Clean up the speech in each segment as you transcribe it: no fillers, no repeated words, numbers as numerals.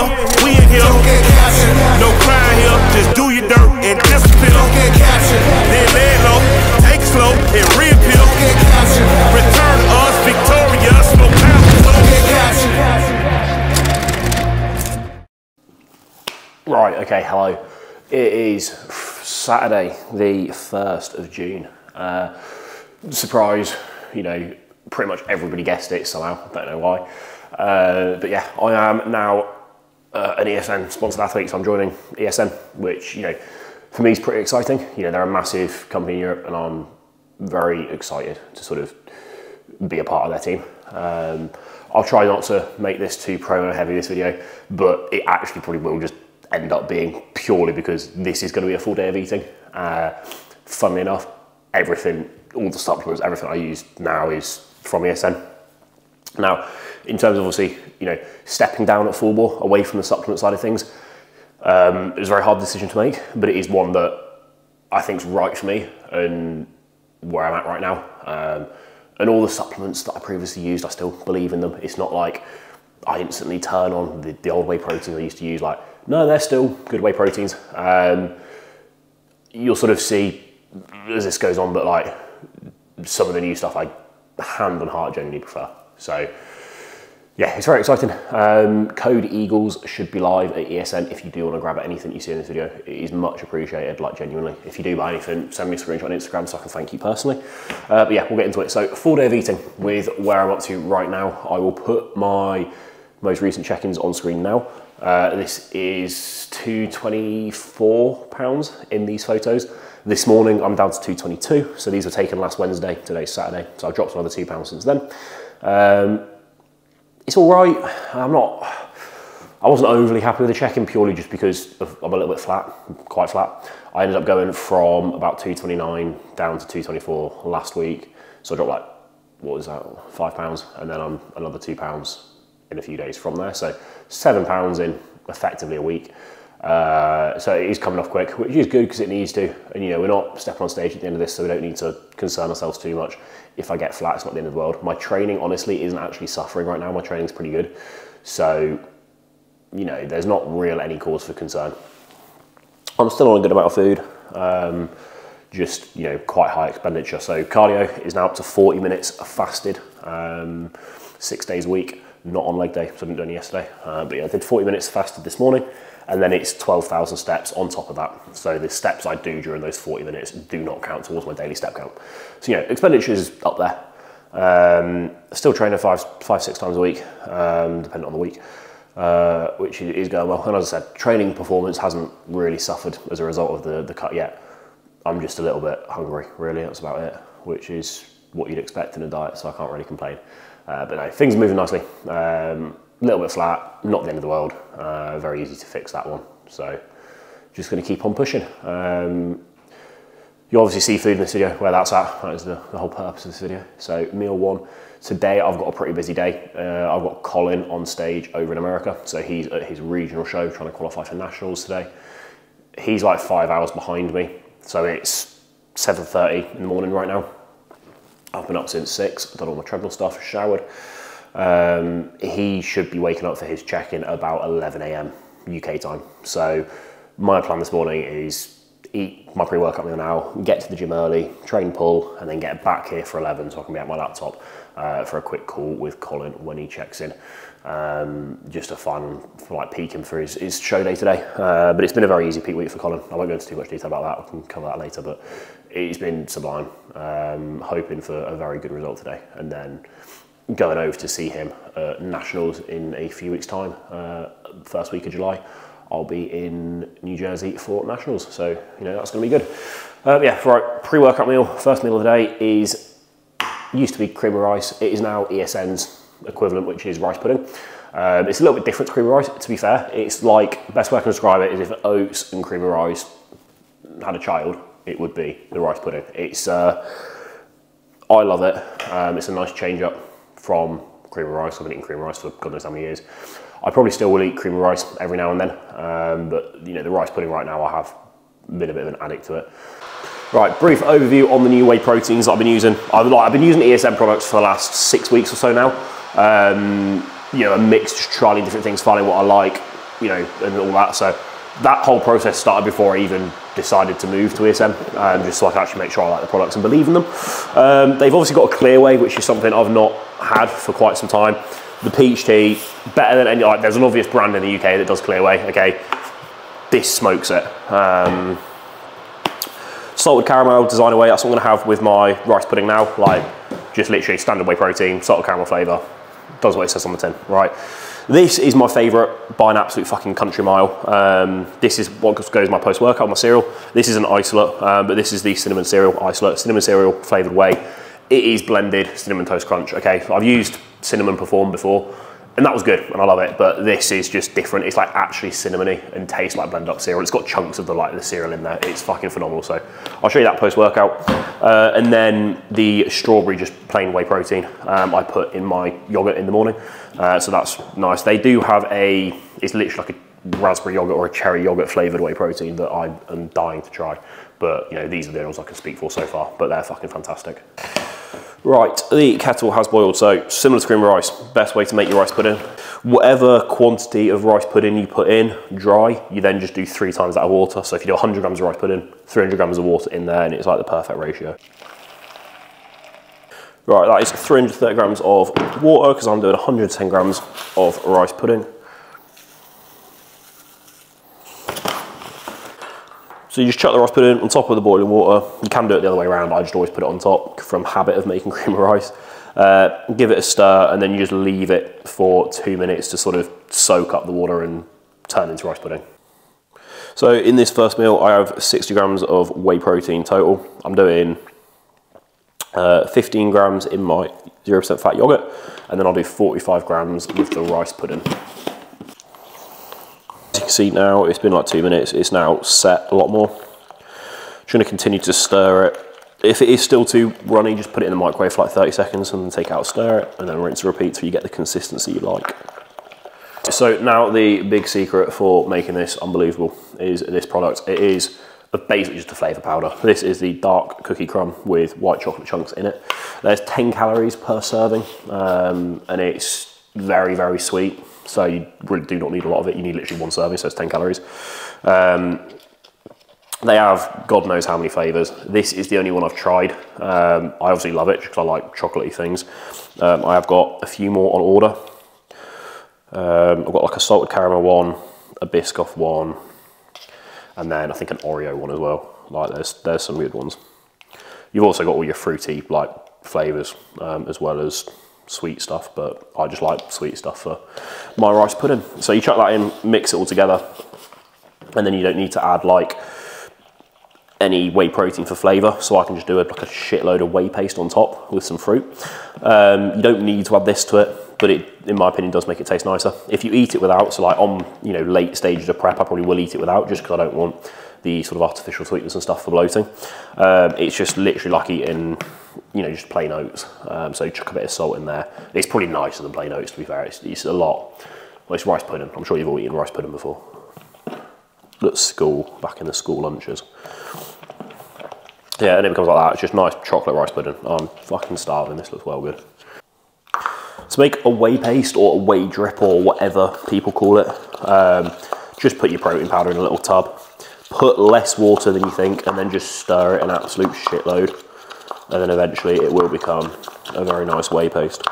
here, we in here. Don't get captured. No crime here, just do your dirt and disappear. Don't get captured. Then lay it low, take it slow, and reappear. Don't get captured. Return to us victorious, no power. Don't get captured. Right, okay, hello. It is Saturday, the 1st of June. Surprise, you know, pretty much everybody guessed it somehow, I don't know why. But yeah, I am now an ESN sponsored athlete, so I'm joining ESN, which, you know, for me is pretty exciting. You know, they're a massive company in Europe and I'm very excited to sort of be a part of their team. I'll try not to make this too promo heavy, this video, but it actually probably will just end up being purely because this is going to be a full day of eating. Funnily enough, everything, all the supplements, everything I use now is from ESN. Now, in terms of obviously, you know, stepping down at full bore away from the supplement side of things, it was a very hard decision to make, but it is one that I think is right for me and where I'm at right now. And all the supplements that I previously used, I still believe in them. It's not like I instantly turn on the old whey proteins I used to use. Like, no, they're still good whey proteins. You'll sort of see as this goes on, but like some of the new stuff I hand on heart genuinely prefer. So yeah, it's very exciting. Code Eagles should be live at ESN if you do want to grab anything you see in this video. It is much appreciated, like genuinely. If you do buy anything, send me a screenshot on Instagram so I can thank you personally. But yeah, we'll get into it. So full day of eating with where I'm up to right now. I will put my most recent check-ins on screen now. This is 224 pounds in these photos. This morning I'm down to 222, so these were taken last Wednesday, today's Saturday, so I've dropped another 2 pounds since then. It's all right. I wasn't overly happy with the check-in purely just because I'm a little bit flat, quite flat. I ended up going from about 229 down to 224 last week, so I dropped like, what was that, 5 pounds, and then I'm another 2 pounds in a few days from there, so 7 pounds in effectively a week. So it is coming off quick, which is good because it needs to. And you know, we're not stepping on stage at the end of this, so we don't need to concern ourselves too much. If I get flat, it's not the end of the world. My training, honestly, isn't actually suffering right now. My training's pretty good. So, you know, there's not really any cause for concern. I'm still on a good amount of food, just, you know, quite high expenditure. So cardio is now up to 40 minutes fasted, 6 days a week. Not on leg day, so I didn't do any yesterday. But yeah, I did 40 minutes fasted this morning, and then it's 12,000 steps on top of that. So the steps I do during those 40 minutes do not count towards my daily step count. So yeah, expenditure is up there. Still training 5-6 times a week, depending on the week, which is going well. And as I said, training performance hasn't really suffered as a result of the cut yet. I'm just a little bit hungry, really, that's about it, which is what you'd expect in a diet, so I can't really complain. But no, things are moving nicely. A little bit flat, not the end of the world. Very easy to fix that one. So just going to keep on pushing. You obviously see food in this video, where that's at. That is the whole purpose of this video. So meal one. Today I've got a pretty busy day. I've got Colin on stage over in America. So he's at his regional show trying to qualify for nationals today. He's like 5 hours behind me. So it's 7:30 in the morning right now. I've been up since 6, done all my treadmill stuff, showered. He should be waking up for his check-in about 11 AM UK time. So my plan this morning is eat my pre-workout meal now, get to the gym early, train pull, and then get back here for 11 so I can be at my laptop for a quick call with Colin when he checks in. Just a fun, like, peek him for his show day today. But it's been a very easy peak week for Colin. I won't go into too much detail about that, I can cover that later, but it's been sublime. Hoping for a very good result today, and then going over to see him at Nationals in a few weeks' time. First week of July, I'll be in New Jersey for Nationals, so you know that's going to be good. Yeah, right, pre-workout meal. First meal of the day used to be cream of rice. It is now ESN's equivalent, which is rice pudding. It's a little bit different to cream of rice, to be fair. It's like, best way I can describe it is if oats and cream of rice had a child, it would be the rice pudding. It's I love it. It's a nice change up from cream of rice. I've been eating cream of rice for God knows how many years. I probably still will eat cream of rice every now and then, but you know, the rice pudding right now, I have been a bit of an addict to it. Right, brief overview on the new whey proteins that I've been using. I've been using ESN products for the last 6 weeks or so now. You know, a mix, just trialing different things, finding what I like. you know, and all that. So that whole process started before I even decided to move to ESM, just so I can actually make sure I like the products and believe in them. They've obviously got a clear way, which is something I've not had for quite some time. The peach tea, better than any, like, there's an obvious brand in the UK that does clear way, okay? This smokes it. Salted caramel, designer whey, that's what I'm gonna have with my rice pudding now. Like, just literally standard whey protein, salted caramel flavour, does what it says on the tin, right? This is my favourite by an absolute fucking country mile. This is what goes in my post-workout, my cereal. This is an isolate, but this is the cinnamon cereal isolate, cinnamon cereal flavoured whey. It is blended cinnamon toast crunch, okay? I've used cinnamon perform before, and that was good, and I love it, but this is just different. It's like actually cinnamony and tastes like blended up cereal. It's got chunks of the cereal in there. It's fucking phenomenal. So I'll show you that post-workout. And then the strawberry, just plain whey protein, I put in my yogurt in the morning. So that's nice. They do have it's literally like a raspberry yogurt or a cherry yogurt flavored whey protein that I am dying to try. But you know, these are the only ones I can speak for so far, but they're fucking fantastic. Right, the kettle has boiled, so similar to cream of rice, best way to make your rice pudding. Whatever quantity of rice pudding you put in dry, you then just do 3 times that of water. So if you do 100 grams of rice pudding, 300 grams of water in there, and it's like the perfect ratio. Right, that is 330 grams of water, because I'm doing 110 grams of rice pudding. So you just chuck the rice pudding on top of the boiling water. You can do it the other way around. I just always put it on top from habit of making cream of rice. Give it a stir, and then you just leave it for 2 minutes to sort of soak up the water and turn into rice pudding. So in this first meal, I have 60 grams of whey protein total. I'm doing 15 grams in my 0% fat yogurt, and then I'll do 45 grams with the rice pudding. As you can see now, it's been like 2 minutes. It's now set a lot more. Just going to continue to stir it. If it is still too runny, just put it in the microwave for like 30 seconds and then take it out, stir it, and then rinse and repeat till you get the consistency you like. So now the big secret for making this unbelievable is this product. It is basically just a flavour powder. This is the dark cookie crumb with white chocolate chunks in it. There's 10 calories per serving, and it's very, very sweet. So you really do not need a lot of it. You need literally 1 serving, so it's 10 calories. They have God knows how many flavours. This is the only one I've tried. I obviously love it because I like chocolatey things. I have got a few more on order. I've got like a salted caramel one, a Biscoff one, and then I think an Oreo one as well. Like there's some weird ones. You've also got all your fruity like flavours as well as sweet stuff, but I just like sweet stuff for my rice pudding. So you chuck that in, mix it all together, and then you don't need to add like any whey protein for flavour, so I can just do like a shitload of whey paste on top with some fruit. You don't need to add this to it, but it, in my opinion, does make it taste nicer. If you eat it without, so like on late stages of prep, I probably will eat it without, just because I don't want the sort of artificial sweetness and stuff for bloating. It's just literally like eating, just plain oats. So you chuck a bit of salt in there. It's probably nicer than plain oats, to be fair. It's a lot. Well, it's rice pudding. I'm sure you've all eaten rice pudding before. At school, back in the school lunches. Yeah, and it becomes like that. It's just nice chocolate rice pudding. I'm fucking starving. This looks well good. To make a whey paste or a whey drip or whatever people call it, just put your protein powder in a little tub. Put less water than you think, and then just stir it an absolute shitload. And then eventually it will become a very nice whey paste.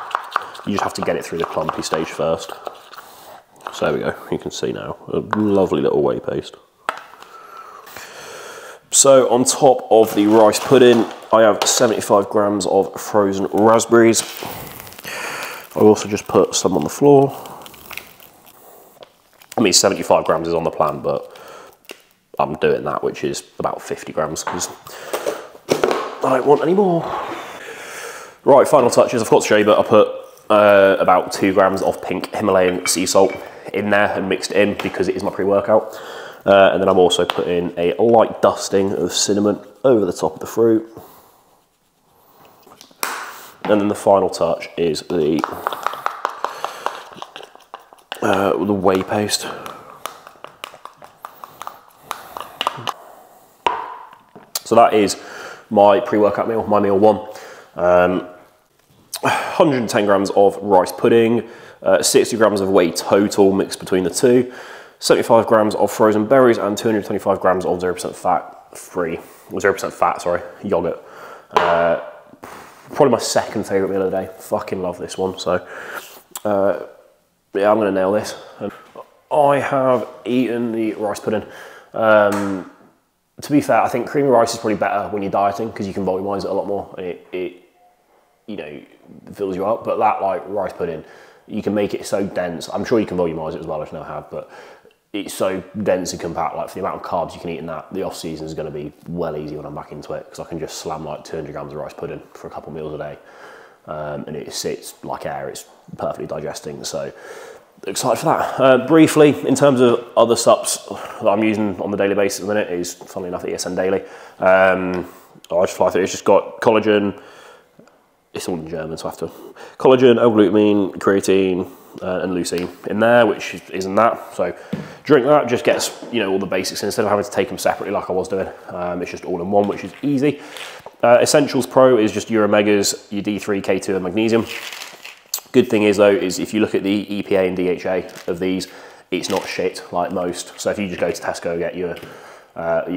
You just have to get it through the clumpy stage first. So there we go. You can see now a lovely little whey paste. So on top of the rice pudding, I have 75 grams of frozen raspberries. I also just put some on the floor. I mean, 75 grams is on the plan, but I'm doing that, which is about 50 grams, because I don't want any more. Right, final touches. I forgot to show you, but I put about 2 grams of pink Himalayan sea salt in there and mixed it in because it is my pre-workout. And then I'm also putting a light dusting of cinnamon over the top of the fruit. And then the final touch is the whey paste. So that is my pre-workout meal, my meal 1. 110 grams of rice pudding, 60 grams of whey total mixed between the two. 75 grams of frozen berries, and 225 grams of 0% fat yogurt. Probably my second favourite meal of the day. Fucking love this one. So, yeah, I'm going to nail this. I have eaten the rice pudding. To be fair, I think creamy rice is probably better when you're dieting because you can volumise it a lot more and it you know, fills you up. But that like rice pudding, you can make it so dense. I'm sure you can volumise it as well, if you never have, but it's so dense and compact. Like for the amount of carbs you can eat in that, the off season is going to be well easy when I'm back into it because I can just slam like 200 grams of rice pudding for a couple of meals a day, and it sits like air. It's perfectly digesting. So excited for that. Briefly, in terms of other subs that I'm using on the daily basis at the minute is, funnily enough, ESN Daily. I'll just fly through. It's just got collagen. It's all in German, so I have to. Collagen, L-glutamine, creatine, and leucine in there, which isn't that. So drink that, just gets, you know, all the basics instead of having to take them separately like I was doing. It's just all in one, which is easy. Essentials Pro is just your omegas, your D3, K2, and magnesium. Good thing is though, is if you look at the EPA and DHA of these, it's not shit like most. So if you just go to Tesco and get your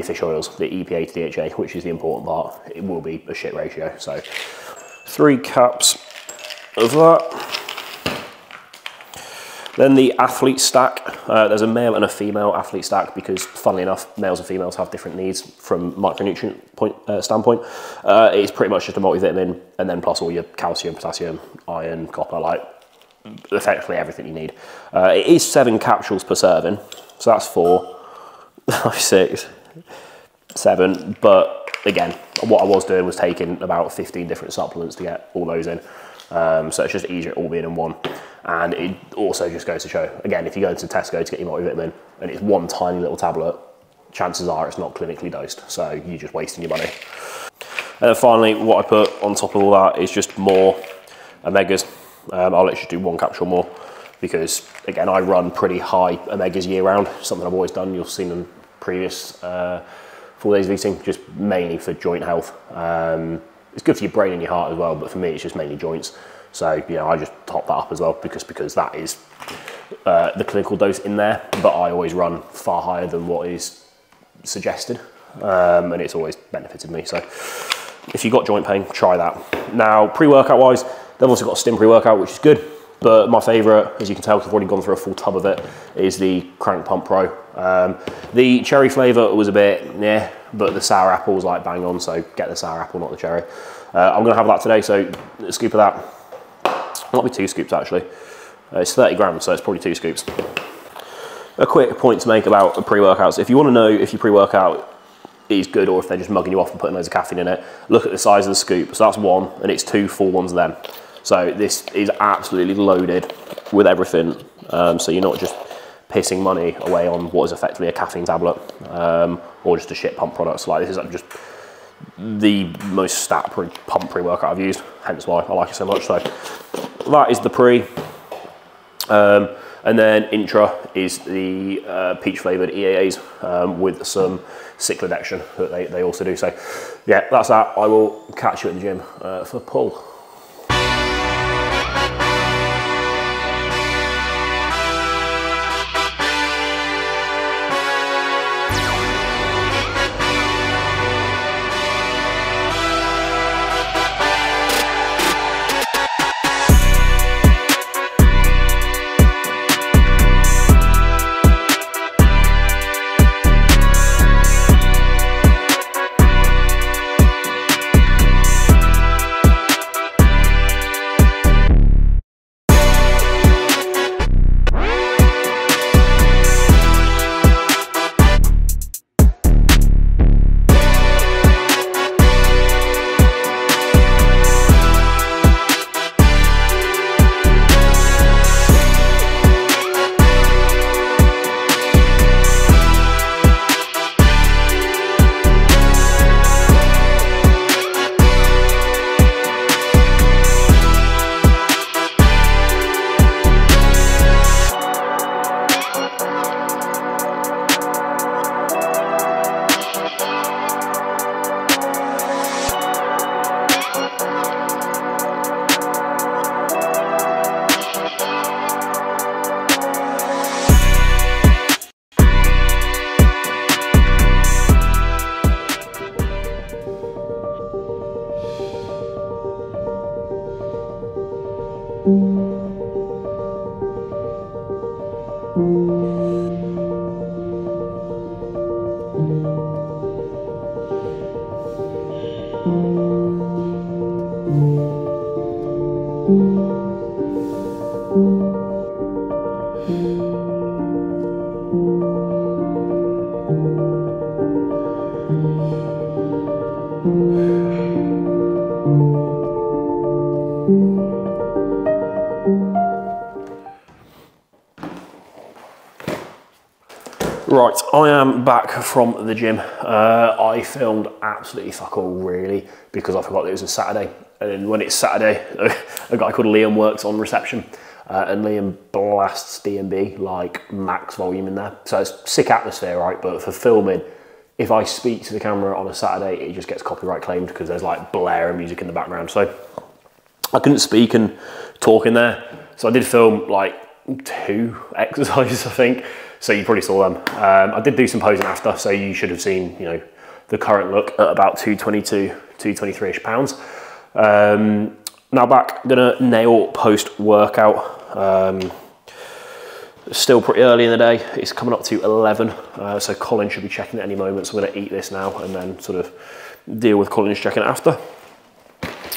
fish oils, the EPA to DHA, which is the important part, it will be a shit ratio. So 3 caps of that. Then the athlete stack, there's a male and a female athlete stack because funnily enough, males and females have different needs from micronutrient standpoint. It's pretty much just a multivitamin and then plus all your calcium, potassium, iron, copper, like effectively everything you need. It is 7 capsules per serving, so that's 4, 5, 6, 7, but again, what I was doing was taking about 15 different supplements to get all those in. So it's just easier all being in one. And it also just goes to show, again, if you go into Tesco to get your multivitamin and it's one tiny little tablet, chances are it's not clinically dosed. So you're just wasting your money. And then finally, what I put on top of all that is just more omegas. I'll literally do 1 capsule more because again, I run pretty high omegas year round, something I've always done. You'll see them previous 4 days of eating, just mainly for joint health. It's good for your brain and your heart as well, but for me, it's just mainly joints. So, you know, I just top that up as well because that is the clinical dose in there, but I always run far higher than what is suggested, and it's always benefited me. So if you've got joint pain, try that. Now, pre-workout wise, they've also got a stim pre-workout, which is good, but my favorite, as you can tell, because I've already gone through a full tub of it, is the Crank Pump Pro. The cherry flavor was a bit, yeah, but the sour apple was like bang on, so get the sour apple, not the cherry. I'm gonna have that today, so a scoop of that. Might be 2 scoops actually. It's 30 grams, so it's probably 2 scoops. A quick point to make about the pre-workouts. If you wanna know if your pre-workout is good or if they're just mugging you off and putting loads of caffeine in it, look at the size of the scoop. So that's 1, and it's 2 full ones then. So this is absolutely loaded with everything. So you're not just pissing money away on what is effectively a caffeine tablet or just a shit pump product. So like this is just the most stat pump pre-workout I've used, hence why I like it so much. So that is the pre. And then intra is the peach flavoured EAAs with some cyclodextrin that they also do. So yeah, that's that. I will catch you at the gym for pull. Right, I am back from the gym. I filmed absolutely fuck all really because I forgot that it was a Saturday. And when it's Saturday, a guy called Liam works on reception and Liam blasts D&B like max volume in there. So it's sick atmosphere, right? But for filming, if I speak to the camera on a Saturday, it just gets copyright claimed because there's like blaring music in the background. So I couldn't speak and talk in there. So I did film like 2 exercises, I think. So you probably saw them. I did do some posing after, so you should have seen, you know, the current look at about 222, 223-ish pounds. Now back, gonna nail post-workout. Still pretty early in the day. It's coming up to 11, so Colin should be checking at any moment. So I'm gonna eat this now and then sort of deal with Colin's checking after.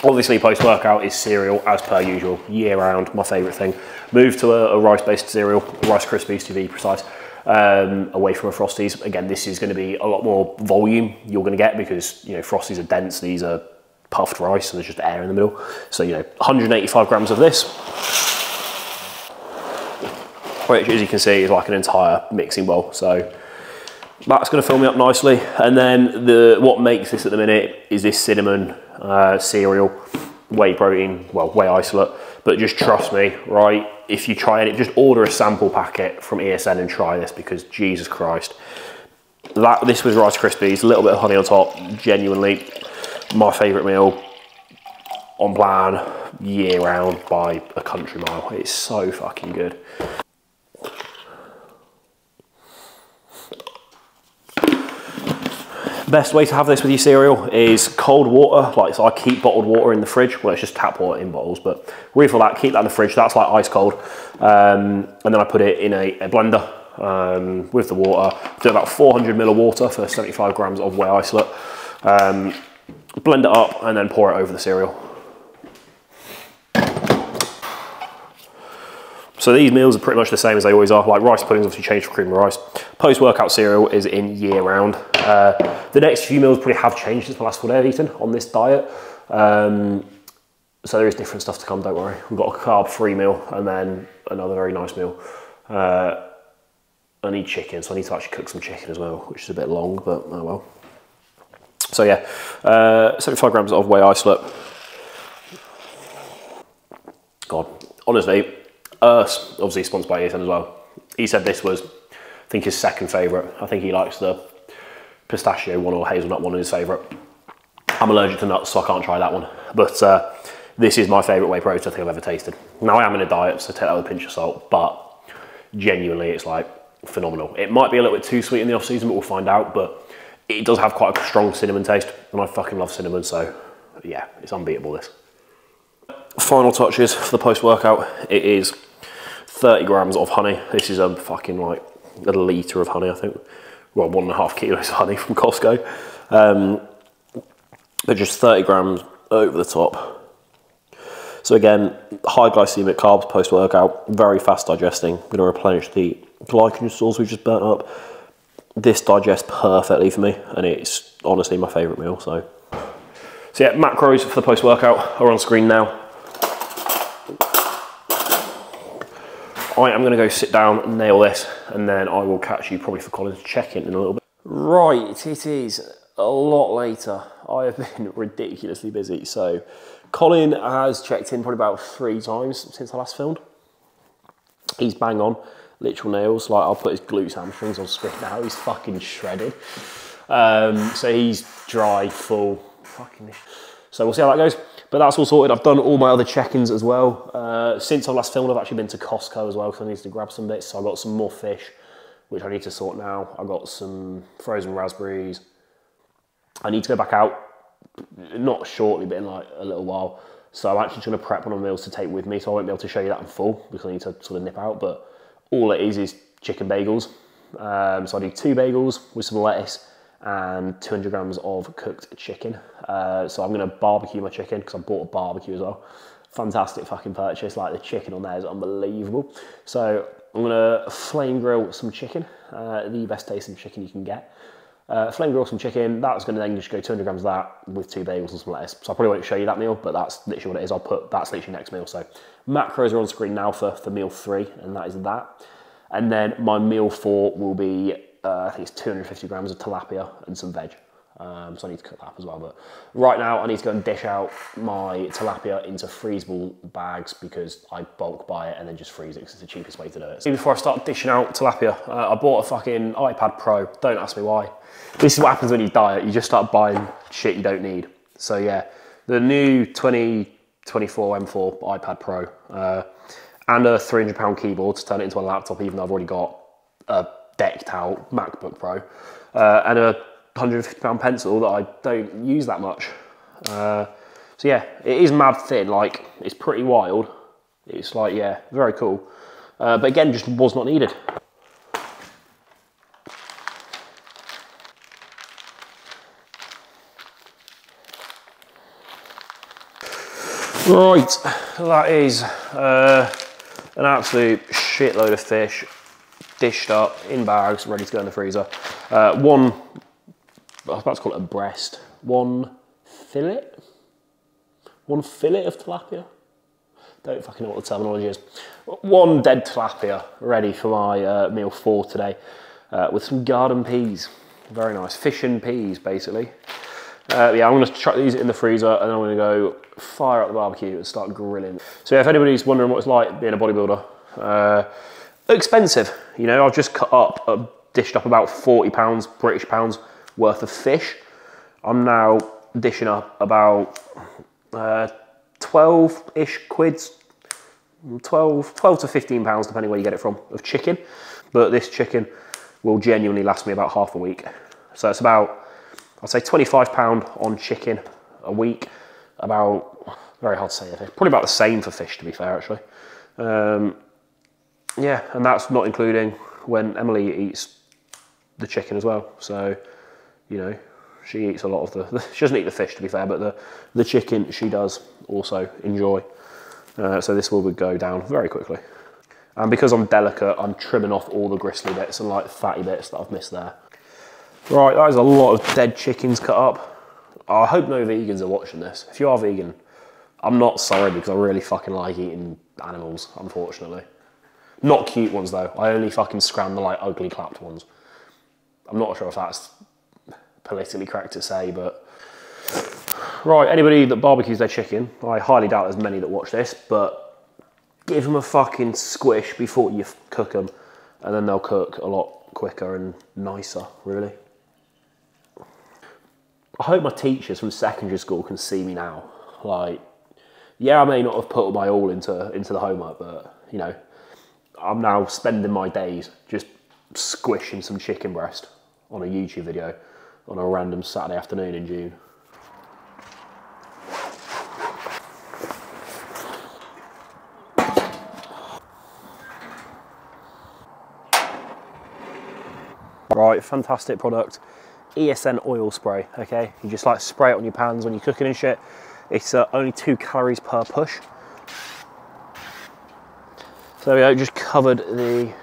Obviously, post-workout is cereal, as per usual, year-round, my favourite thing. Moved to a rice-based cereal, Rice Krispies to be precise, away from a Frosties. Again, this is going to be a lot more volume you're going to get because, you know, Frosties are dense, these are puffed rice, and there's just air in the middle. So, you know, 185 grams of this, which, as you can see, is like an entire mixing bowl. So that's going to fill me up nicely. And then what makes this at the minute is this cinnamon cereal, whey protein, well, whey isolate. But just trust me, right? If you try it, just order a sample packet from ESN and try this because Jesus Christ. This was Rice Krispies, a little bit of honey on top, genuinely my favourite meal on plan year round by a country mile. It's so fucking good. Best way to have this with your cereal is cold water. Like, so I keep bottled water in the fridge. Well, it's just tap water in bottles, but refill that, keep that in the fridge. That's like ice cold. And then I put it in a blender with the water. Do about 400 ml of water for 75 grams of whey isolate. Blend it up and then pour it over the cereal. So these meals are pretty much the same as they always are. Like rice puddings obviously changed for cream of rice. Post-workout cereal is in year round. The next few meals probably have changed since the last 4 days I've eaten on this diet. So there is different stuff to come, don't worry. We've got a carb-free meal and then another very nice meal. I need chicken, so I need to actually cook some chicken as well, which is a bit long, but oh well. So yeah, 75 grams of whey isolate. God, honestly, obviously sponsored by Ethan as well. He said this was, I think, his second favourite. I think he likes the pistachio one or hazelnut one is his favourite. I'm allergic to nuts, so I can't try that one. But this is my favourite whey protein I think I've ever tasted. Now I am in a diet, so take that with a pinch of salt, but genuinely it's like phenomenal. It might be a little bit too sweet in the off season, but we'll find out. But it does have quite a strong cinnamon taste, and I fucking love cinnamon, so yeah, it's unbeatable this. Final touches for the post-workout, it is 30 grams of honey. This is a fucking like a litre of honey, I think. Well, 1.5 kilos of honey from Costco. But just 30 grams over the top. So again, high glycemic carbs post-workout, very fast digesting. I'm gonna replenish the glycogen stores we just burnt up. This digests perfectly for me, and it's honestly my favourite meal, so yeah, macros for the post-workout are on screen now. I am going to go sit down and nail this, and then I will catch you probably for Colin's check-in in a little bit. Right, it is a lot later. I have been ridiculously busy. So Colin has checked in probably about 3 times since I last filmed. He's bang on, literal nails. Like, I'll put his glutes, hamstrings on screen now. He's fucking shredded. So he's dry, full, fucking. So we'll see how that goes. But that's all sorted. I've done all my other check-ins as well. Since I last filmed, I've actually been to Costco as well because I need to grab some bits. So I got some more fish, which I need to sort now. I got some frozen raspberries. I need to go back out, not shortly, but in like a little while, So I'm actually going to prep one of the meals to take with me, so I won't be able to show you that in full because I need to sort of nip out, but all it is chicken bagels. So I do 2 bagels with some lettuce and 200 grams of cooked chicken. So I'm going to barbecue my chicken because I bought a barbecue as well. Fantastic fucking purchase, like the chicken on there is unbelievable. So I'm going to flame grill some chicken, the best tasting chicken you can get. Flame grill some chicken, that's going to then just go 200 grams of that with 2 bagels and some lettuce. So I probably won't show you that meal, but that's literally what it is. That's literally next meal. So macros are on screen now for meal 3, and that is that. And then my meal 4 will be, I think it's 250 grams of tilapia and some veg. So I need to cook that up as well. But right now I need to go and dish out my tilapia into freezable bags because I bulk buy it and then just freeze it because it's the cheapest way to do it. So before I start dishing out tilapia, I bought a fucking iPad Pro. Don't ask me why. This is what happens when you diet. You just start buying shit you don't need. So yeah, the new 2024 M4 iPad Pro and a £300 keyboard to turn it into a laptop, even though I've already got a decked out MacBook Pro, and a £150 pencil that I don't use that much. So yeah, it is mad thin, like it's pretty wild. It's like, yeah, very cool. But again, just was not needed. Right, that is an absolute shitload of fish, dished up in bags, ready to go in the freezer. I was about to call it a breast. One fillet of tilapia. Don't fucking know what the terminology is. 1 dead tilapia ready for my meal 4 today, with some garden peas. Very nice, fish and peas basically. Yeah, I'm going to chuck these in the freezer and then I'm going to go fire up the barbecue and start grilling. So yeah, if anybody's wondering what it's like being a bodybuilder, expensive. You know, I've just dished up about £40 British pounds worth of fish. I'm now dishing up about 12-ish quids, 12 to £15 depending where you get it from, of chicken. But this chicken will genuinely last me about half a week. So it's about, I'd say £25 on chicken a week, about, very hard to say, probably about the same for fish to be fair actually. Yeah, and that's not including when Emily eats the chicken as well. So, you know, she eats a lot of she doesn't eat the fish to be fair, but the chicken she does also enjoy. So this will go down very quickly. And because I'm delicate, I'm trimming off all the gristly bits and like fatty bits that I've missed there. Right, that is a lot of dead chickens cut up. I hope no vegans are watching this. If you are vegan, I'm not sorry because I really fucking like eating animals, unfortunately. Not cute ones though. I only fucking scram the like ugly clapped ones. I'm not sure if that's politically correct to say, but... Right, anybody that barbecues their chicken, I highly doubt there's many that watch this, but give them a fucking squish before you cook them, and then they'll cook a lot quicker and nicer, really. I hope my teachers from secondary school can see me now. Like, yeah, I may not have put my all into the homework, but, you know, I'm now spending my days just squishing some chicken breast on a YouTube video on a random Saturday afternoon in June. Right, fantastic product. ESN oil spray, okay? You just like spray it on your pans when you're cooking and shit. It's only 2 calories per push. So there we go, just covered the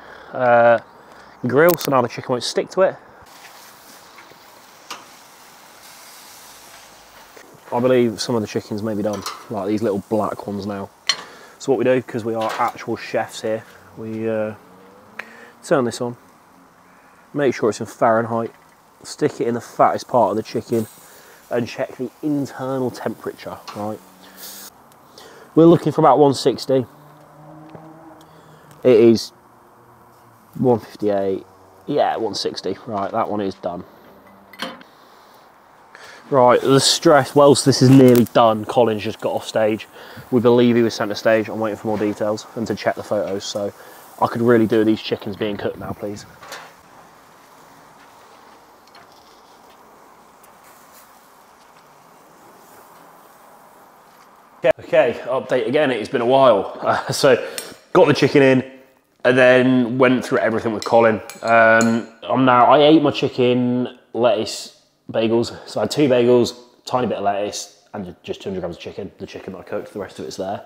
grill, so now the chicken won't stick to it. I believe some of the chickens may be done, like these little black ones now. So what we do, because we are actual chefs here, we turn this on, make sure it's in Fahrenheit, stick it in the fattest part of the chicken and check the internal temperature, right? We're looking for about 160. It is 158, yeah, 160, right, that one is done. Right, the stress, whilst this is nearly done, Colin's just got off stage. We believe he was sent to stage. I'm waiting for more details and to check the photos, so I could really do these chickens being cooked now, please. Okay, update again, it's been a while. So got the chicken in and then went through everything with Colin. I ate my chicken, lettuce, bagels. So I had 2 bagels, tiny bit of lettuce and just 200 grams of chicken. The chicken that I cooked, the rest of it's there.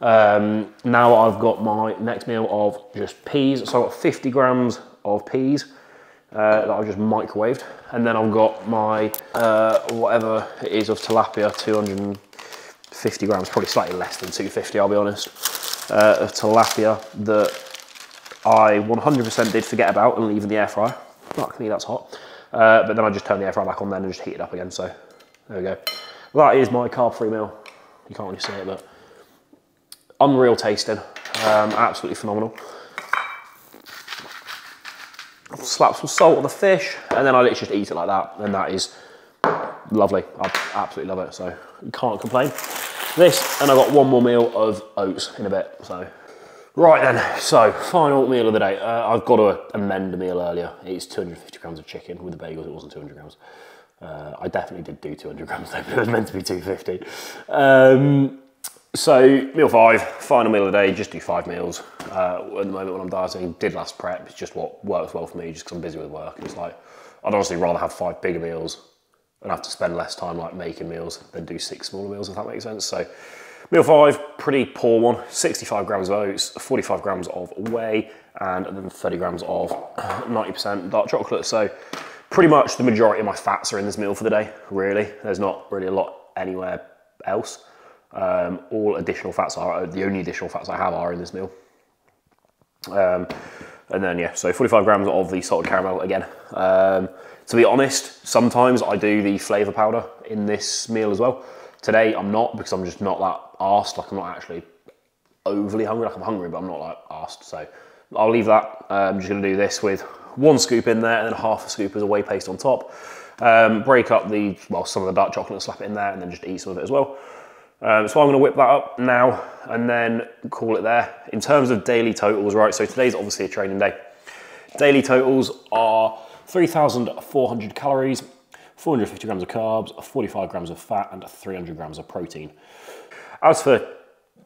Now I've got my next meal of just peas. So I've got 50 grams of peas that I've just microwaved. And then I've got my, whatever it is of tilapia, 250 grams, probably slightly less than 250, I'll be honest, of tilapia that I 100% did forget about and leave in the air fryer. Luckily that's hot. But then I just turned the air fryer back on then and just heat it up again. So there we go. That is my carb-free meal. You can't really see it, but unreal tasting, absolutely phenomenal. Slap some salt on the fish, and then I literally just eat it like that, and that is lovely. I absolutely love it, so you can't complain. This, and I've got one more meal of oats in a bit, so. Right then, so final meal of the day. I've got to amend a meal earlier. It's 250 grams of chicken. With the bagels, it wasn't 200 grams. I definitely did do 200 grams though, but it was meant to be 250. So meal 5, final meal of the day, just do 5 meals. At the moment when I'm dieting, did last prep, it's just what works well for me, just because I'm busy with work. It's like, I'd honestly rather have 5 bigger meals and have to spend less time like making meals than do 6 smaller meals, if that makes sense. So meal 5, pretty poor one, 65 grams of oats, 45 grams of whey, and then 30 grams of 90% dark chocolate. So pretty much the majority of my fats are in this meal for the day, really. There's not really a lot anywhere else. All additional fats are, the only additional fats I have are in this meal. And then yeah, so 45 grams of the salted caramel again. To be honest, sometimes I do the flavour powder in this meal as well. Today I'm not, because I'm just not that arsed, like I'm not actually overly hungry, like I'm hungry but I'm not like arsed, so I'll leave that. I'm just going to do this with 1 scoop in there and then half a scoop as a whey paste on top. Break up some of the dark chocolate and slap it in there and then just eat some of it as well. So I'm going to whip that up now and then call it there. In terms of daily totals, right, so today's obviously a training day. Daily totals are 3,400 calories, 450 grams of carbs, 45 grams of fat, and 300 grams of protein. As for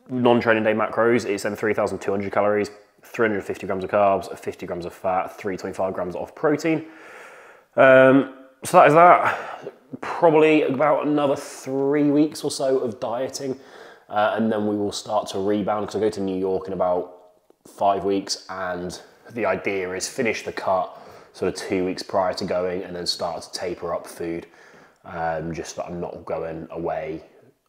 non-training day macros, it's then 3,200 calories, 350 grams of carbs, 50 grams of fat, 325 grams of protein. So that is that. Probably about another 3 weeks or so of dieting, and then we will start to rebound, because I go to New York in about 5 weeks, and the idea is finish the cut sort of 2 weeks prior to going, and then start to taper up food, just that I'm not going away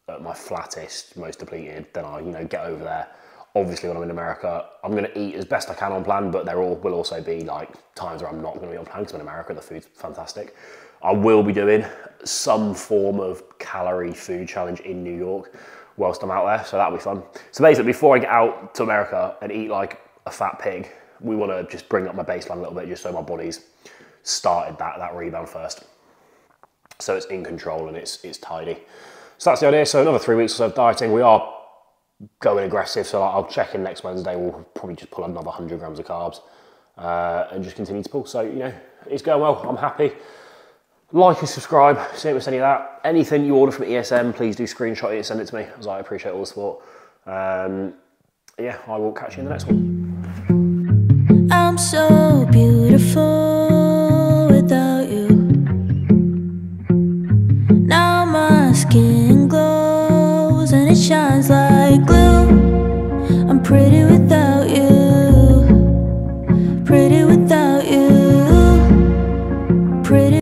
at my flattest, most depleted. Then I, get over there. Obviously, when I'm in America, I'm going to eat as best I can on plan, but there will also be like times where I'm not going to be on plan, because I'm in America, the food's fantastic. I will be doing some form of calorie food challenge in New York whilst I'm out there, so that'll be fun. So basically, before I get out to America and eat like a fat pig, we want to just bring up my baseline a little bit, just so my body's started that rebound first. So it's in control and it's tidy. So that's the idea. So another 3 weeks or so of dieting. We are going aggressive, so I'll check in next Wednesday. We'll probably just pull another 100 grams of carbs and just continue to pull. So, it's going well. I'm happy. Like and subscribe, so you don't miss any of that. Anything you order from ESM, please do screenshot it and send it to me, as I appreciate all the support. Yeah, I will catch you in the next one. I'm so beautiful without you. Now my skin glows and it shines like glue. I'm pretty without you.